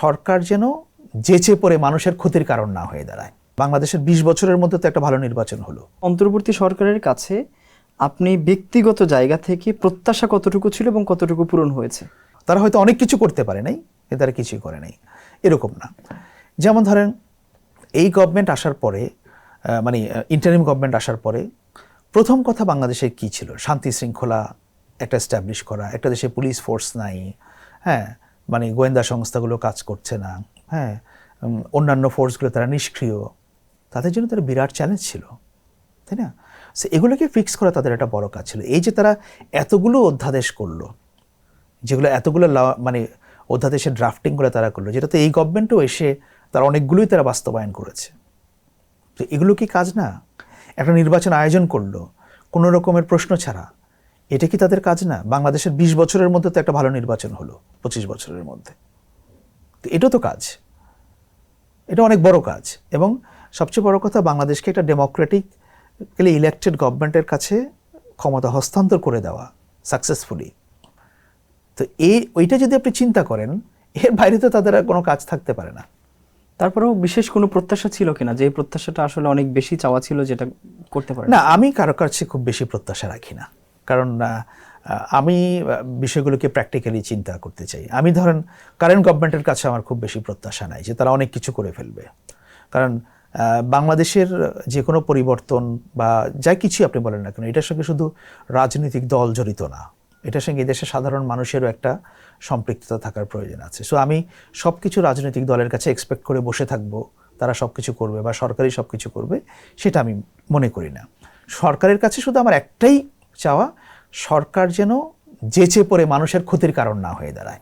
সরকার যেন যেচে পড়ে মানুষের ক্ষতির কারণ না হয়ে দাঁড়ায়। বাংলাদেশের 20 বছরের মধ্যে তো একটা ভালো নির্বাচন হলো। অন্তর্বর্তী সরকারের কাছে আপনি ব্যক্তিগত জায়গা থেকে প্রত্যাশা কতটুকু ছিল এবং কতটুকু পূরণ হয়েছে? তারা হয়তো অনেক কিছু করতে পারে নাই, কিন্তু তারা কিছুই করে নাই, এরকম না। যেমন ধরেন, এই গভর্নমেন্ট আসার পরে, মানে ইন্টারিম গভর্নমেন্ট আসার পরে প্রথম কথা বাংলাদেশে কি ছিল? শান্তি শৃঙ্খলা একটা এস্টাবলিশ করা। একটা দেশে পুলিশ ফোর্স নাই, হ্যাঁ, মানে গোয়েন্দা সংস্থাগুলো কাজ করছে না, হ্যাঁ, অন্যান্য ফোর্সগুলো তারা নিষ্ক্রিয়। তাদের জন্য তারা বিরাট চ্যালেঞ্জ ছিল, তাই না? সো এগুলোকে ফিক্স করা তাদের একটা বড় কাজ ছিল। এই যে তারা এতগুলো অধ্যাদেশ করলো, যেগুলো এতগুলো মানে অধ্যাদেশের ড্রাফটিংগুলো তারা করলো, যেটা তো এই গভর্নমেন্টও এসে তারা অনেকগুলোই তারা বাস্তবায়ন করেছে। তো এগুলো কি কাজ না? একটা নির্বাচন আয়োজন করলো কোনো রকমের প্রশ্ন ছাড়া, এটা কি তাদের কাজ না? বাংলাদেশের 20 বছরের মধ্যে তো একটা ভালো নির্বাচন হলো, 25 বছরের মধ্যে। তো এটা তো কাজ, এটা অনেক বড় কাজ। এবং সবচেয়ে বড় কথা, বাংলাদেশকে একটা ডেমোক্রেটিক্যালি ইলেক্টেড গভর্নমেন্টের কাছে ক্ষমতা হস্তান্তর করে দেওয়া সাকসেসফুলি। তো ওইটা যদি আপনি চিন্তা করেন, এর বাইরে তো তাদের আর কোনো কাজ থাকতে পারে না। তারপরেও বিশেষ কোনো প্রত্যাশা ছিল কিনা, যে এই প্রত্যাশাটা আসলে অনেক বেশি চাওয়া ছিল যেটা করতে পারে না, আমি কারো কাছে খুব বেশি প্রত্যাশা রাখি না, কারণ আমি বিষয়গুলোকে প্র্যাকটিক্যালি চিন্তা করতে চাই। আমি ধরেন কারেন্ট গভর্নমেন্টের কাছে আমার খুব বেশি প্রত্যাশা নাই যে তারা অনেক কিছু করে ফেলবে, কারণ বাংলাদেশের যে কোনো পরিবর্তন বা যা কিছু আপনি বলেন না কেন, এটার সঙ্গে শুধু রাজনৈতিক দল জড়িত না, এটার সঙ্গে দেশের সাধারণ মানুষেরও একটা সম্পৃক্ততা থাকার প্রয়োজন আছে। সো আমি সব কিছু রাজনৈতিক দলের কাছে এক্সপেক্ট করে বসে থাকবো তারা সব কিছু করবে বা সরকারি সব কিছু করবে, সেটা আমি মনে করি না। সরকারের কাছে শুধু আমার একটাই চাওয়া, সরকার যেন যেচে পড়ে মানুষের ক্ষতির কারণ না হয়ে দাঁড়ায়।